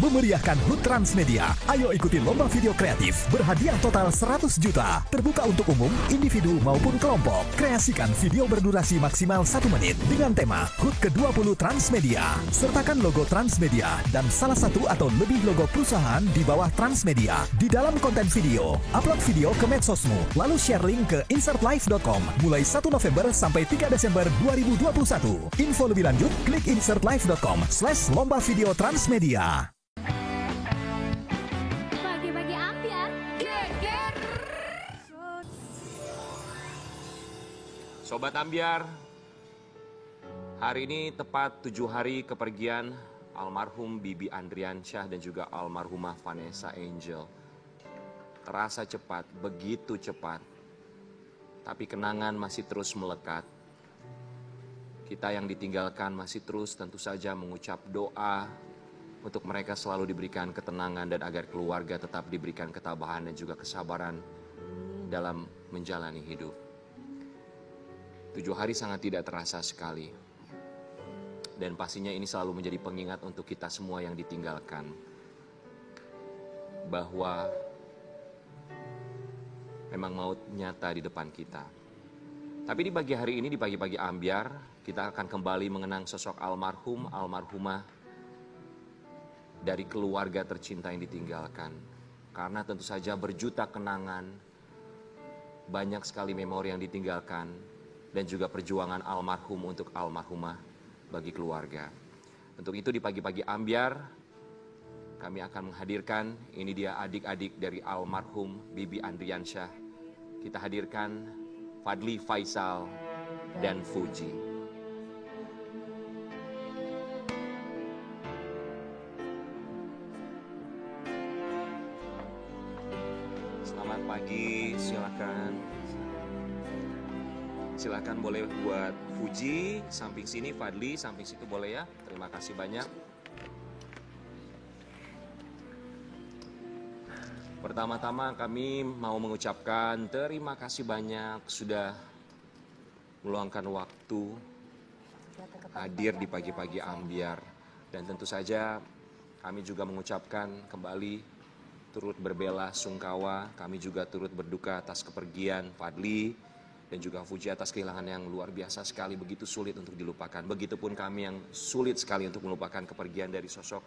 memeriahkan HUT Transmedia. Ayo ikuti lomba video kreatif berhadiah total 100 juta. Terbuka untuk umum, individu maupun kelompok. Kreasikan video berdurasi maksimal 1 menit dengan tema HUT ke-20 Transmedia. Sertakan logo Transmedia dan salah satu atau lebih logo perusahaan di bawah Transmedia di dalam konten video. Upload video ke medsosmu, lalu share link ke insertlive.com mulai 1 November sampai 3 Desember 2021. Info lebih lanjut, klik insertlive.com/lomba video Transmedia. Pagi-pagi ambiar, geger. Sobat Ambiar, hari ini tepat 7 hari kepergian almarhum Bibi Andriansyah dan juga almarhumah Vanessa Angel. Terasa cepat, begitu cepat. Tapi kenangan masih terus melekat. Kita yang ditinggalkan masih terus tentu saja mengucap doa untuk mereka selalu diberikan ketenangan dan agar keluarga tetap diberikan ketabahan dan juga kesabaran dalam menjalani hidup. 7 hari sangat tidak terasa sekali. Dan pastinya ini selalu menjadi pengingat untuk kita semua yang ditinggalkan. Bahwa memang maut nyata di depan kita. Tapi di pagi hari ini, di pagi-pagi ambiar, kita akan kembali mengenang sosok almarhum, almarhumah dari keluarga tercinta yang ditinggalkan. Karena tentu saja berjuta kenangan, banyak sekali memori yang ditinggalkan, dan juga perjuangan almarhum untuk almarhumah bagi keluarga. Untuk itu di pagi-pagi ambiar, kami akan menghadirkan, ini dia adik-adik dari almarhum Bibi Andriansyah. Kita hadirkan Fadli, Faisal, dan Fuji. Selamat pagi, silakan. Silakan boleh buat Fuji, samping sini Fadli, samping situ boleh ya. Terima kasih banyak. Pertama-tama kami mau mengucapkan terima kasih banyak sudah meluangkan waktu hadir di pagi-pagi ambiar. Dan tentu saja kami juga mengucapkan kembali turut berbela sungkawa, kami juga turut berduka atas kepergian Fadli dan juga Fuji atas kehilangan yang luar biasa sekali, begitu sulit untuk dilupakan. Begitupun kami yang sulit sekali untuk melupakan kepergian dari sosok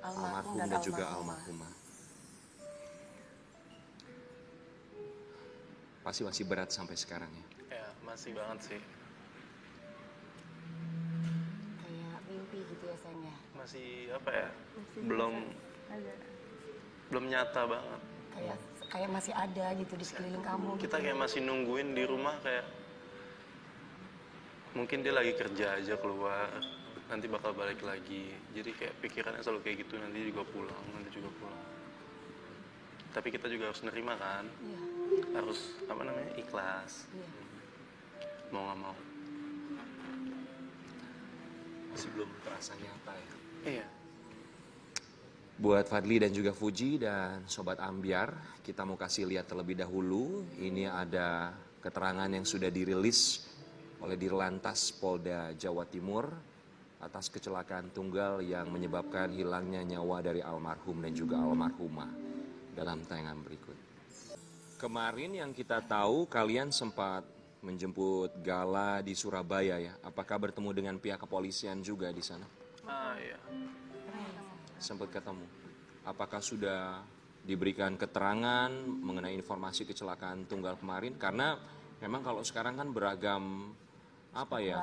almarhum dan juga almarhumah. Pasti masih berat sampai sekarang ya? Ya, masih banget sih. Kayak mimpi gitu ya sayang ya? Masih apa ya? Belum nyata banget. Kayak masih ada gitu di sekeliling kamu. Kita kayak masih nungguin di rumah kayak mungkin dia lagi kerja aja keluar, nanti bakal balik lagi. Jadi kayak pikirannya selalu kayak gitu, nanti juga pulang, nanti juga pulang. Tapi kita juga harus nerima kan? Iya. Harus ikhlas. Iya. Mau nggak mau. Masih belum terasa nyata ya? Iya. Buat Fadli dan juga Fuji dan Sobat Ambiar, kita mau kasih lihat terlebih dahulu. Ini ada keterangan yang sudah dirilis oleh Dirlantas Polda Jawa Timur atas kecelakaan tunggal yang menyebabkan hilangnya nyawa dari almarhum dan juga almarhumah dalam tayangan berikut. Kemarin yang kita tahu kalian sempat menjemput Gala di Surabaya ya. Apakah bertemu dengan pihak kepolisian juga di sana? Iya. Sempat ketemu. Apakah sudah diberikan keterangan mengenai informasi kecelakaan tunggal kemarin? Karena memang kalau sekarang kan beragam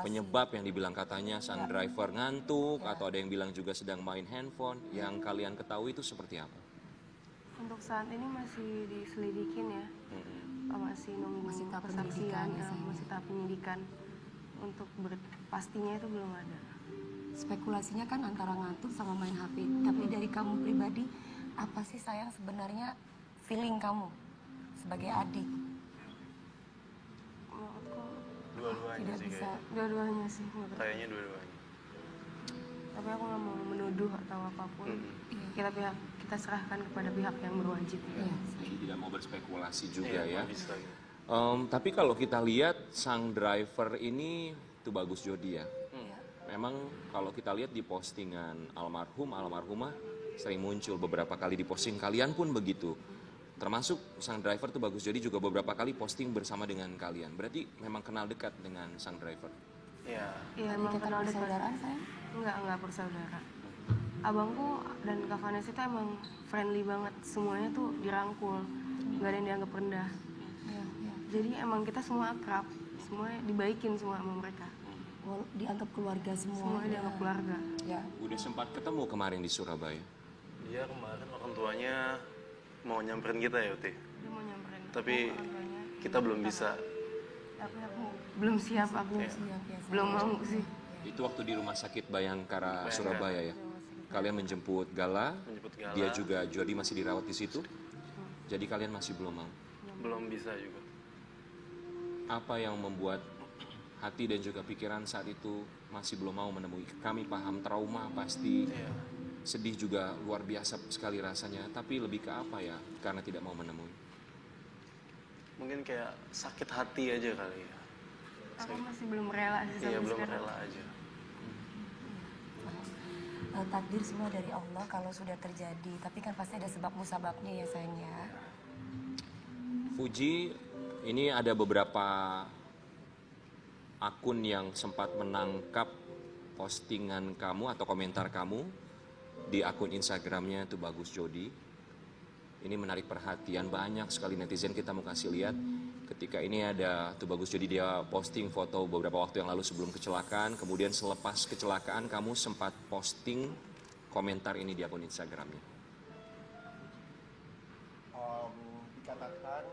penyebab yang dibilang katanya sang driver ngantuk atau ada yang bilang juga sedang main handphone. Yang kalian ketahui itu seperti apa? Untuk saat ini masih diselidikin ya, masih nunggu Masih tahap kesaksian, penyidikan, masih tahap penyidikan. Untuk pastinya itu belum ada. Spekulasinya kan antara ngantuk sama main HP. Tapi dari kamu pribadi, apa sih sayang sebenarnya feeling kamu sebagai adik? Menurutku Dua-duanya Tidak sih bisa. dua-duanya sih menurutku. kayaknya dua-duanya. Tapi aku nggak mau menuduh atau apapun. Kita serahkan kepada pihak yang berwajib. Iya. Jadi tidak mau berspekulasi juga ya. Bisa gitu. Tapi kalau kita lihat sang driver ini itu bagus Jody ya. memang kalau kita lihat di postingan almarhum, almarhumah sering muncul beberapa kali di posting, kalian pun begitu. Termasuk sang driver tuh Bagus Jody juga beberapa kali posting bersama dengan kalian. Berarti memang kenal dekat dengan sang driver. Iya. Iya, emang Ikatan kenal dekat. persaudaraan sayang? Enggak bersaudara. Abangku dan Kak Vanessa itu emang friendly banget. Semuanya tuh dirangkul, nggak ada yang dianggap rendah. Iya, iya. Jadi emang kita semua akrab, semua dibaikin semua sama mereka. Dianggap keluarga semua. Semua dianggap keluarga. Ya. Udah sempat ketemu kemarin di Surabaya. Dia kemarin orang tuanya mau nyamperin kita ya, Uti. Dia mau nyamperin. Tapi orang tuanya. kita belum bisa. Tapi aku belum siap, aku Iya. belum mau sih. Itu waktu di Rumah Sakit Bayangkara Surabaya ya. Kalian menjemput Gala, Menjemput Gala. dia juga Jody masih dirawat di situ. Jadi kalian masih belum mau. Belum bisa juga. Apa yang membuat hati dan juga pikiran saat itu masih belum mau menemui? Kami paham trauma pasti, Iya. sedih juga luar biasa sekali rasanya. Tapi lebih ke apa ya? Karena tidak mau menemui. Mungkin kayak sakit hati aja kali ya. Aku masih belum rela sih Iya, sampai belum sekarang. rela aja. Takdir semua dari Allah kalau sudah terjadi. Tapi kan pasti ada sebab musababnya ya sayang ya. Fuji, ini ada beberapa akun yang sempat menangkap postingan kamu atau komentar kamu di akun Instagramnya itu Bagus Jody. Ini menarik perhatian banyak sekali netizen, kita mau kasih lihat. Ketika ini ada tuh Bagus Jody, dia posting foto beberapa waktu yang lalu sebelum kecelakaan. Kemudian selepas kecelakaan kamu sempat posting komentar ini di akun Instagramnya. Dikatakan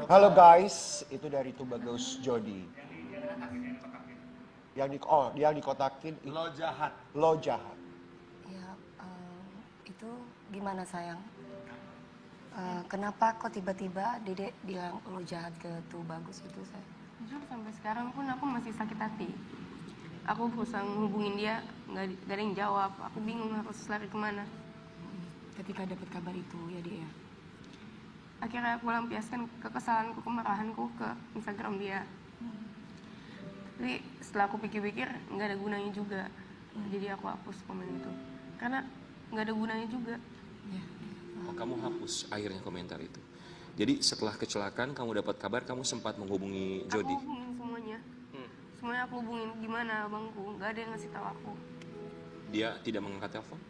halo guys, itu dari Tubagus Jody. Yang dikotakin Lo jahat. lo jahat. Ya, itu gimana sayang? Kenapa kok tiba-tiba Dedek bilang lo jahat ke tuh Bagus itu sayang? Jujur sampai sekarang pun aku masih sakit hati. Aku berusaha menghubungin dia, nggak ada yang jawab. Aku bingung harus lari kemana. Ketika dapat kabar itu ya dia ya. Akhirnya aku lampiaskan kekesalanku, kemarahanku ke Instagram dia. Tapi setelah aku pikir-pikir nggak ada gunanya juga. Jadi aku hapus komen itu. Karena nggak ada gunanya juga. Ya. Oh, kamu hapus akhirnya komentar itu. Jadi setelah kecelakaan kamu dapat kabar, kamu sempat menghubungi Jody. Aku hubungin semuanya. Semuanya aku hubungin, gimana abangku. Nggak ada yang ngasih tahu aku. Dia tidak mengangkat telepon?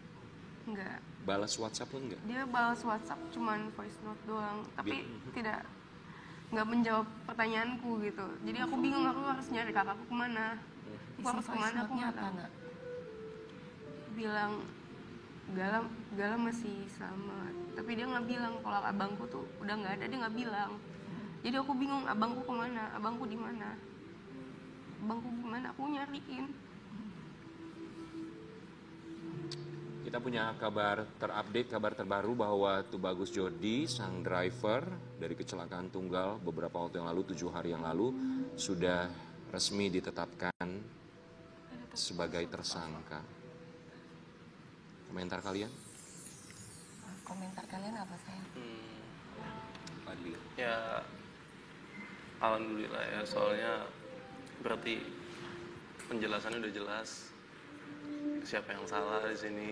Nggak. Balas WhatsApp pun enggak? Dia balas WhatsApp cuman voice note doang. Tapi nggak menjawab pertanyaanku gitu. Jadi aku bingung, aku harus nyari kakakku kemana. Aku harus kemana, aku nggak tahu. Bilang Gala masih selamat, tapi dia nggak bilang kalau abangku tuh udah nggak ada, dia nggak bilang. Jadi aku bingung, abangku kemana, abangku di mana, abangku gimana, aku nyariin. Kita punya kabar terupdate, kabar terbaru bahwa tuh Bagus Jody, sang driver dari kecelakaan tunggal beberapa waktu yang lalu, 7 hari yang lalu, sudah resmi ditetapkan sebagai tersangka. Komentar kalian? Komentar kalian apa sayang? Fadli. Ya, alhamdulillah ya, soalnya berarti penjelasannya udah jelas. Siapa yang salah di sini?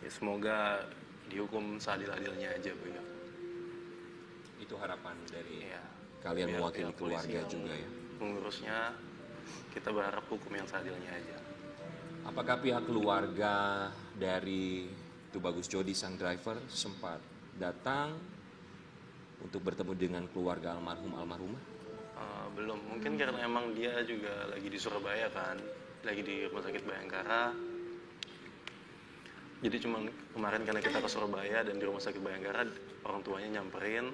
Ya semoga dihukum seadil-adilnya aja, Bu ya. Itu harapan dari Iya. kalian Biar mewakili pihak polisi keluarga yang juga ya. Mengurusnya, kita berharap hukum yang seadilnya aja. Apakah pihak keluarga dari tuh Bagus Jody, sang driver, sempat datang untuk bertemu dengan keluarga almarhum almarhumah? Belum, mungkin karena emang dia juga lagi di Surabaya kan, lagi di Rumah Sakit Bayangkara. Jadi cuma kemarin karena kita ke Surabaya dan di Rumah Sakit Bayangkara orang tuanya nyamperin,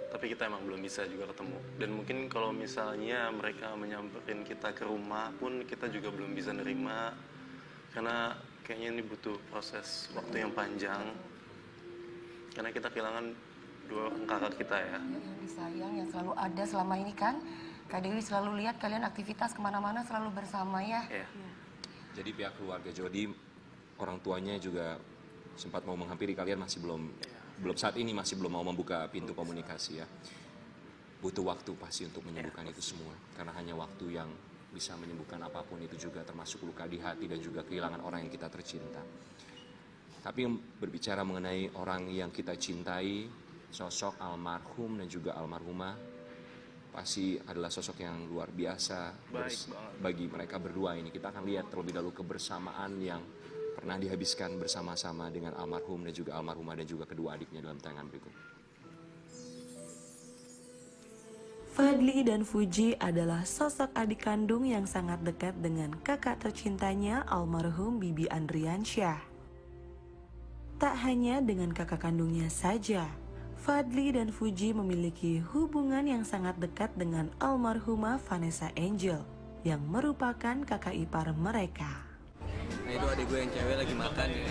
tapi kita emang belum bisa juga ketemu. Dan mungkin kalau misalnya mereka menyamperin kita ke rumah pun kita juga belum bisa nerima, karena kayaknya ini butuh proses waktu yang panjang. Karena kita kehilangan 2 orang kakak kita ya. Yang disayang, yang selalu ada selama ini kan. Kak Dewi selalu lihat kalian aktivitas kemana-mana selalu bersama ya. Iya. Jadi pihak keluarga Jody, orang tuanya juga sempat mau menghampiri kalian, masih belum saat ini masih belum mau membuka pintu komunikasi ya. Butuh waktu pasti untuk menyembuhkan itu semua. Karena hanya waktu yang bisa menyembuhkan apapun itu juga, termasuk luka di hati dan juga kehilangan orang yang kita tercinta. Tapi berbicara mengenai orang yang kita cintai, sosok almarhum dan juga almarhumah pasti adalah sosok yang luar biasa bagi mereka berdua ini. Kita akan lihat terlebih dahulu kebersamaan yang pernah dihabiskan bersama-sama dengan almarhum dan juga almarhumah dan juga kedua adiknya dalam tayangan berikut. Fadly dan Fuji adalah sosok adik kandung yang sangat dekat dengan kakak tercintanya almarhum Bibi Andriansyah. Tak hanya dengan kakak kandungnya saja, Fadly dan Fuji memiliki hubungan yang sangat dekat dengan almarhumah Vanessa Angel yang merupakan kakak ipar mereka. Nah itu adik gue yang cewek lagi makan ya.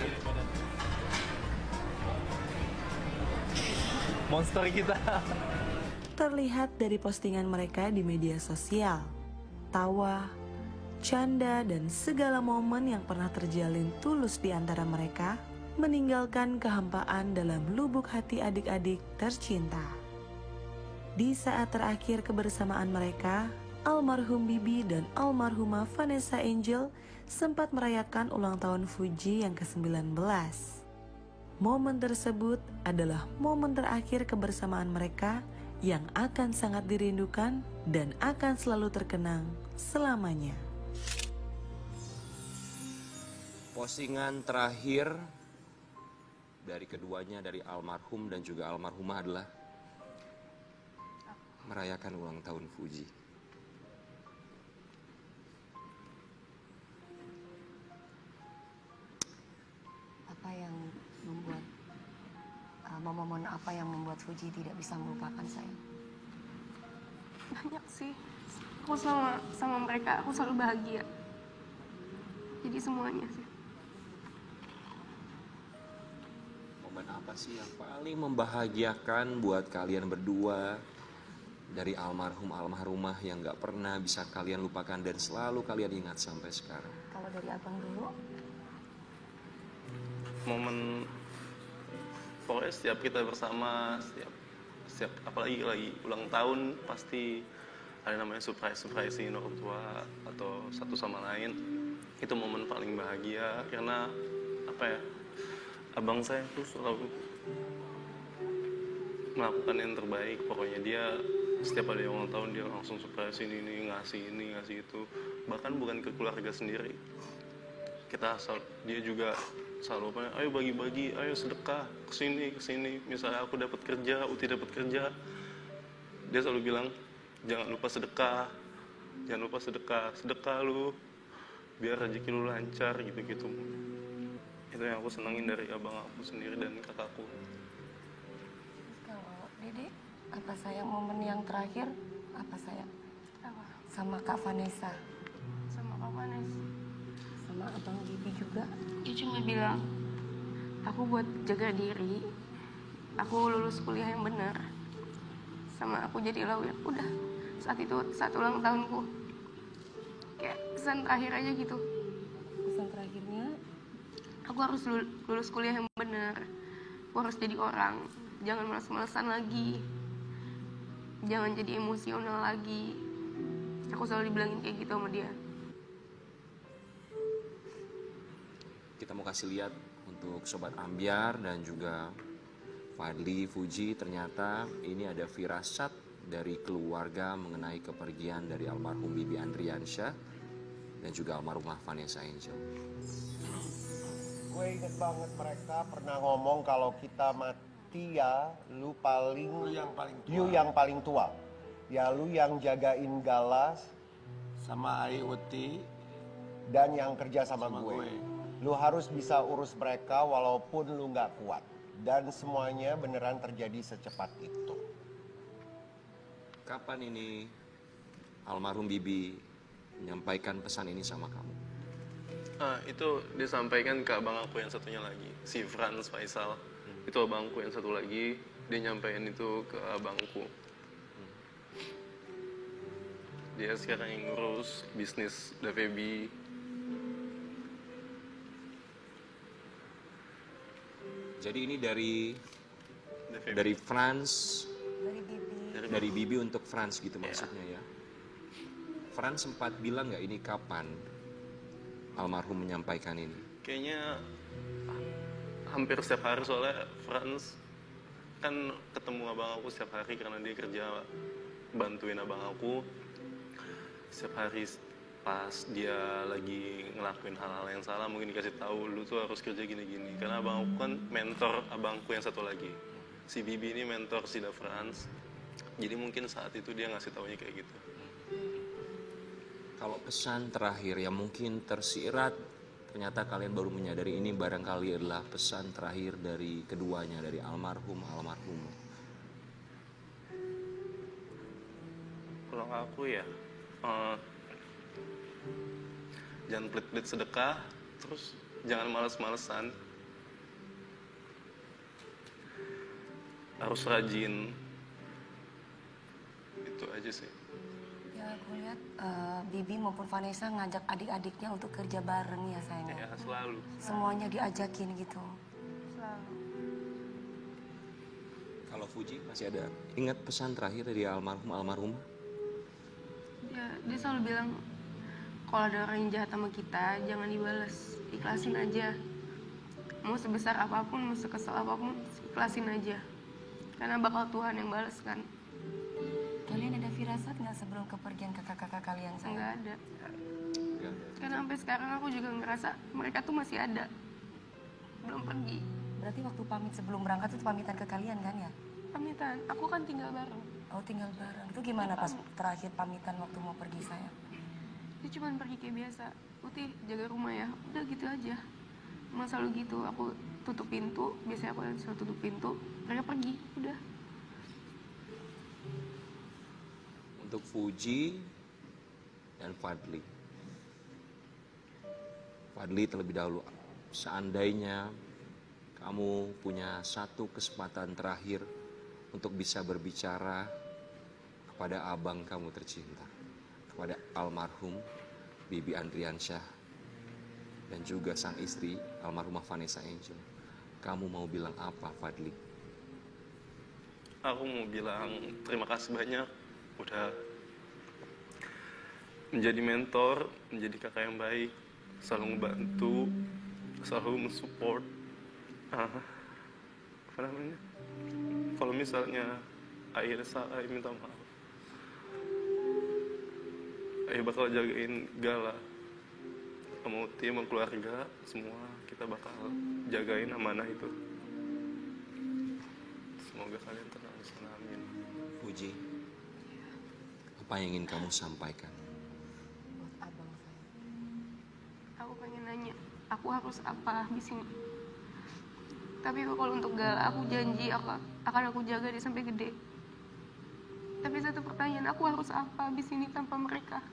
Monster kita. Terlihat dari postingan mereka di media sosial, tawa, canda, dan segala momen yang pernah terjalin tulus di antara mereka meninggalkan kehampaan dalam lubuk hati adik-adik tercinta. Di saat terakhir kebersamaan mereka, almarhum Bibi dan almarhumah Vanessa Angel sempat merayakan ulang tahun Fuji yang ke-19. Momen tersebut adalah momen terakhir kebersamaan mereka yang akan sangat dirindukan dan akan selalu terkenang selamanya. Postingan terakhir dari keduanya, dari almarhum dan juga almarhumah adalah merayakan ulang tahun Fuji. Apa yang membuat momen apa yang membuat Fuji tidak bisa melupakan saya? Banyak sih. Aku sama mereka, aku selalu bahagia. Jadi semuanya sih. Momen apa sih yang paling membahagiakan buat kalian berdua dari almarhum almarhumah yang gak pernah bisa kalian lupakan dan selalu kalian ingat sampai sekarang? Kalau dari abang dulu, Momen pokoknya setiap kita bersama, setiap apalagi lagi ulang tahun pasti ada namanya surprise-surprisein orang tua atau satu sama lain. Itu momen paling bahagia karena apa ya, abang saya tuh selalu melakukan yang terbaik. Pokoknya dia setiap ada yang ulang tahun dia langsung surprisein ini, ngasih itu. Bahkan bukan ke keluarga sendiri. Dia juga selalu apa, ayo bagi-bagi, ayo sedekah, kesini. Misalnya aku dapat kerja, Uti dapat kerja, dia selalu bilang, jangan lupa sedekah lu, biar rezeki lu lancar, gitu-gitu. Itu yang aku senengin dari abang aku sendiri dan kakakku. kalau Dede, apa sayang momen yang terakhir, apa sayang? Apa? Sama Kak Vanessa, Sama Kak Vanessa. sama abang Bibi juga. Dia cuma bilang, aku buat jaga diri, aku lulus kuliah yang benar, sama aku jadi lawyer. Udah, saat itu saat ulang tahunku, kayak pesan terakhir aja gitu. Pesan terakhirnya, Aku harus lulus kuliah yang benar, aku harus jadi orang, jangan malas-malasan lagi, jangan jadi emosional lagi. Aku selalu dibilangin kayak gitu sama dia. Kita mau kasih lihat untuk Sobat Ambyar dan juga Fadly, Fuji, ternyata ini ada firasat dari keluarga mengenai kepergian dari almarhum Bibi Andriansyah dan juga almarhumah Vanessa Angel. Gue inget banget mereka pernah ngomong kalau kita mati ya, lu yang paling tua. Ya lu yang jagain Galas sama Uti dan yang kerja sama gue. Lu harus bisa urus mereka walaupun lu nggak kuat. Dan semuanya beneran terjadi secepat itu. Kapan ini almarhum Bibi menyampaikan pesan ini sama kamu? Itu disampaikan ke abang aku yang satunya lagi, si Franz Faisal. Itu abangku yang satu lagi, dia nyampein itu ke abangku. Dia sekarang yang ngurus bisnis DVB. Jadi ini dari Dari Frans, Dari Bibi. dari Bibi untuk Frans gitu maksudnya ya. Frans sempat bilang nggak ini kapan almarhum menyampaikan ini? Kayaknya hampir setiap hari, soalnya Frans kan ketemu abang aku setiap hari karena dia kerja bantuin abang aku. Setiap hari pas dia lagi ngelakuin hal-hal yang salah mungkin dikasih tahu lu tuh harus kerja gini-gini. Karena abang aku kan mentor abangku yang satu lagi. Si Bibi ini mentor si Da Frans. Jadi mungkin saat itu dia ngasih taunya kayak gitu. Kalau pesan terakhir yang mungkin tersirat, ternyata kalian baru menyadari ini barangkali adalah pesan terakhir dari keduanya, dari almarhumah. Kalau aku ya, jangan pelit-pelit sedekah, terus jangan males-malesan. Harus rajin. Itu aja sih. Ya aku lihat Bibi maupun Vanessa ngajak adik-adiknya untuk kerja bareng ya sayangnya. Ya, selalu. Semuanya diajakin gitu. Selalu. Kalau Fuji masih ada ingat pesan terakhir dari almarhumah? Dia selalu bilang kalau ada orang yang jahat sama kita jangan dibales, ikhlasin aja. Mau sebesar apapun, mau sekesal apapun, ikhlasin aja. Karena bakal Tuhan yang balas kan. Kalian ada firasat nggak sebelum kepergian kakak-kakak kalian sayang? Nggak ada. Karena sampai sekarang aku juga ngerasa mereka tuh masih ada, belum pergi. Berarti waktu pamit sebelum berangkat itu pamitan ke kalian kan ya? Pamitan, aku kan tinggal bareng. Oh tinggal bareng. Itu gimana pas terakhir pamitan waktu mau pergi sayang? Dia cuma pergi kayak biasa. Uti jaga rumah ya, udah gitu aja. Emang selalu gitu, aku tutup pintu, biasanya aku yang selalu tutup pintu, mereka pergi, udah. Untuk Fuji dan Fadli. Fadli terlebih dahulu, seandainya kamu punya satu kesempatan terakhir untuk bisa berbicara kepada abang kamu tercinta, kepada almarhum Bibi Andriansyah dan juga sang istri almarhumah Vanessa Angel, kamu mau bilang apa, Fadli? Aku mau bilang terima kasih banyak udah menjadi mentor, menjadi kakak yang baik, selalu membantu, selalu mensupport. Apa namanya? Kalau misalnya Ayah salah, Ayah minta maaf. Ayah bakal jagain Gala, sama Uti, sama keluarga, semua kita bakal jagain amanah itu. Semoga kalian tenang, amin. Fuji, apa yang ingin kamu sampaikan? Buat abang saya. Aku pengen nanya, aku harus apa habis ini? Tapi kalau untuk Gala, aku janji akan aku jaga dia sampai gede. Tapi satu pertanyaan, aku harus apa habis ini tanpa mereka?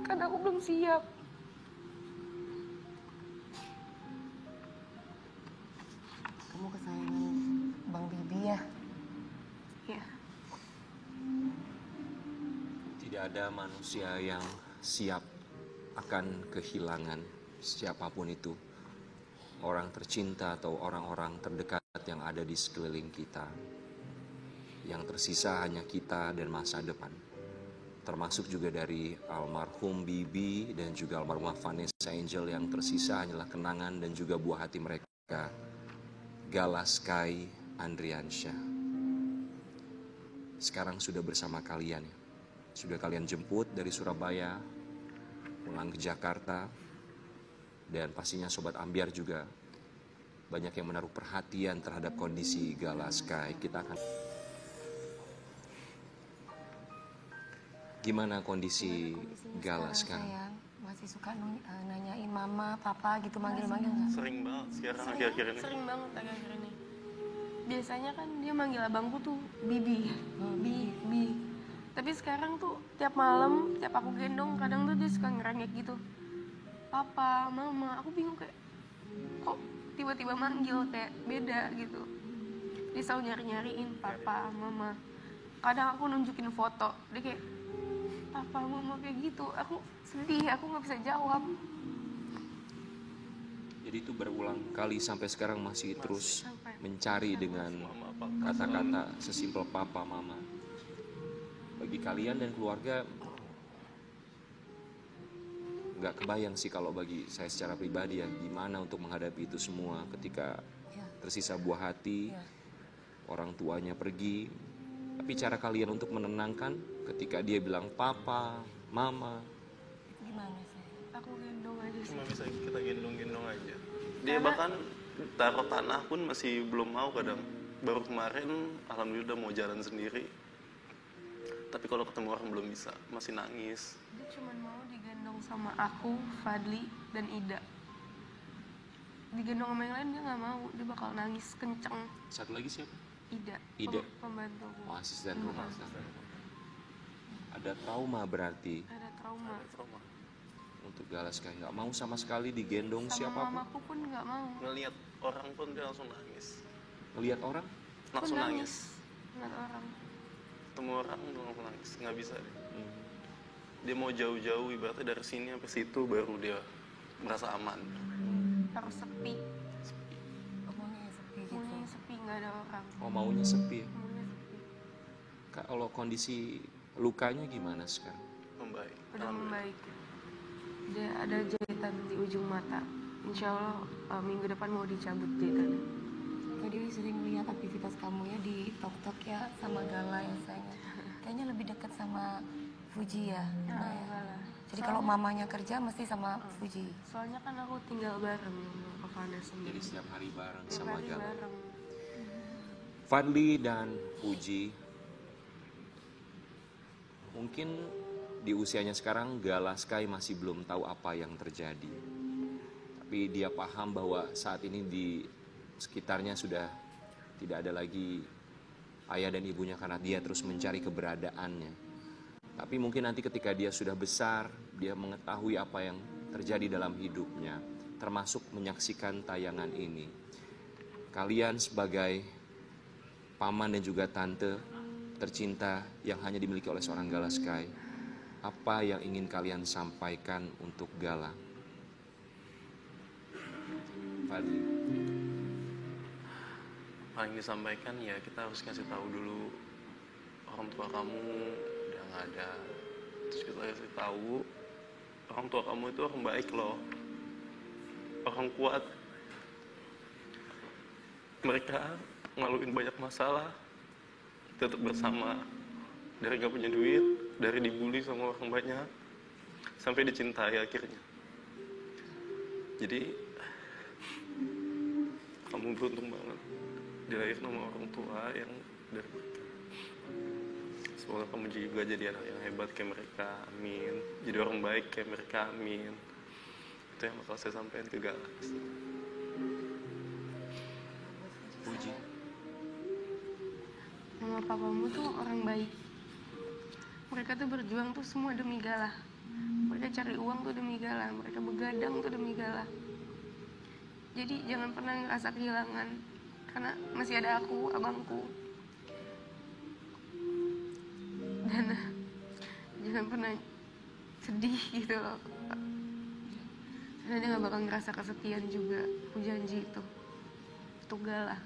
Karena aku belum siap. Kamu kesayangan Bang Bibi ya? Iya. Tidak ada manusia yang siap akan kehilangan siapapun itu, orang tercinta atau orang-orang terdekat yang ada di sekeliling kita. Yang tersisa hanya kita dan masa depan. Termasuk juga dari almarhum Bibi dan juga almarhumah Vanessa Angel, yang tersisa hanyalah kenangan dan juga buah hati mereka. Gala Sky Andriansyah. Sekarang sudah bersama kalian ya. Sudah kalian jemput dari Surabaya, pulang ke Jakarta. Dan pastinya Sobat Ambiar juga banyak yang menaruh perhatian terhadap kondisi Gala Sky. Kita akan... Gimana kondisi Gala sekarang? Sayang, masih suka nanyain mama, papa gitu, manggil-manggil nggak? Sering banget sekarang akhir-akhir ini. Sering banget akhir-akhir ini. Biasanya kan dia manggil abangku tuh Bibi, Bibi. Tapi sekarang tuh tiap malam, tiap aku gendong, kadang tuh dia suka ngerengek gitu. Papa, mama, aku bingung kayak kok tiba-tiba manggil kayak beda gitu. Dia selalu nyari-nyariin papa, mama. Kadang aku nunjukin foto, dia kayak papa, mama kayak gitu. Aku sedih, aku nggak bisa jawab. Jadi itu berulang kali sampai sekarang masih terus sampai mencari dengan kata-kata sesimpel papa, mama. Bagi kalian dan keluarga, nggak kebayang sih kalau bagi saya secara pribadi ya, gimana untuk menghadapi itu semua ketika tersisa buah hati, orang tuanya pergi. Tapi cara kalian untuk menenangkan ketika dia bilang papa, mama. Gimana sih? aku gendong aja sih. Cuma bisa kita gendong-gendong aja. Dia bahkan taruh tanah pun masih belum mau kadang. Baru kemarin alhamdulillah udah mau jalan sendiri. Tapi kalau ketemu orang belum bisa, masih nangis. Dia cuma mau digendong sama aku, Fadli, dan Ida. Digendong sama yang lain dia nggak mau, dia bakal nangis kenceng. Satu lagi siapa? Ida, Ida. Pembantu aku. Oh, asisten rumah. Ada trauma berarti Ada trauma. untuk Galas kayak nggak mau sama sekali digendong Sama siapapun. mamaku pun nggak mau. Ngelihat orang pun dia langsung nangis. Ngelihat orang? Langsung Aku nangis. Ngeliat orang. Ketemu orang langsung nangis, nggak bisa deh. Dia mau jauh-jauh, ibaratnya dari sini sampai situ baru dia merasa aman. Harus sepi. Omongnya sepi gitu. Maunya sepi, nggak ada orang. Oh, maunya sepi. Maunya sepi. Kalau kondisi lukanya gimana sekarang? Membaik. Udah membaik. Dia ada jahitan di ujung mata. Insya Allah minggu depan mau dicabut jahitannya. Tadi sering lihat aktivitas kamu ya di TokTok ya sama Gala ya sayangnya. Kayaknya lebih dekat sama Fuji ya. Nah, ya. Gala. Jadi kalau mamanya kerja mesti sama Fuji. Soalnya kan aku tinggal bareng sama Vanessa. Jadi setiap hari bareng Tiap sama hari Gala. bareng. Fadli dan Fuji, mungkin di usianya sekarang Gala Sky masih belum tahu apa yang terjadi. Tapi dia paham bahwa saat ini di sekitarnya sudah tidak ada lagi ayah dan ibunya karena dia terus mencari keberadaannya. Tapi mungkin nanti ketika dia sudah besar, dia mengetahui apa yang terjadi dalam hidupnya, termasuk menyaksikan tayangan ini. Kalian sebagai paman dan juga tante tercinta yang hanya dimiliki oleh seorang Gala Sky, apa yang ingin kalian sampaikan untuk Gala? Fadli. Paling disampaikan ya kita harus kasih tahu dulu orang tua kamu udah nggak ada. Terus kita kasih tahu orang tua kamu itu orang baik loh, orang kuat. Mereka ngaluin banyak masalah, tetap bersama. Dari gak punya duit, dari dibully sama orang banyak, sampai dicintai akhirnya. Jadi kamu beruntung banget dilahirkan sama orang tua yang dari mereka. Semoga kamu juga jadi anak yang hebat kayak mereka, amin. Jadi orang baik kayak mereka, amin. Itu yang bakal saya sampaikan ke Galas. Puji. Mama papamu tuh orang baik. Mereka tuh berjuang tuh semua demi Gala. Mereka cari uang tuh demi Gala. Mereka begadang tuh demi Gala. Jadi jangan pernah ngerasa kehilangan. Karena masih ada aku, abangku. Dan jangan pernah sedih gitu loh. Karena dia gak bakal ngerasa kesepian juga. Aku janji itu. Untuk Gala.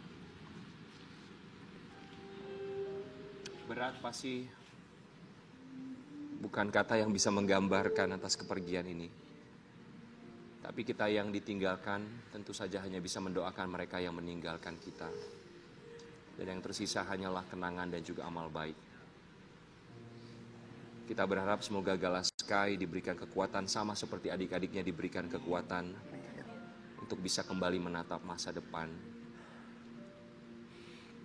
Berat pasti bukan kata yang bisa menggambarkan atas kepergian ini. Tapi kita yang ditinggalkan tentu saja hanya bisa mendoakan mereka yang meninggalkan kita. Dan yang tersisa hanyalah kenangan dan juga amal baik. Kita berharap semoga Gala Sky diberikan kekuatan sama seperti adik-adiknya diberikan kekuatan untuk bisa kembali menatap masa depan.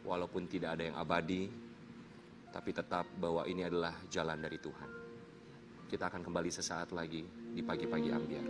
Walaupun tidak ada yang abadi, tapi tetap bahwa ini adalah jalan dari Tuhan. Kita akan kembali sesaat lagi di Pagi-Pagi Ambiar.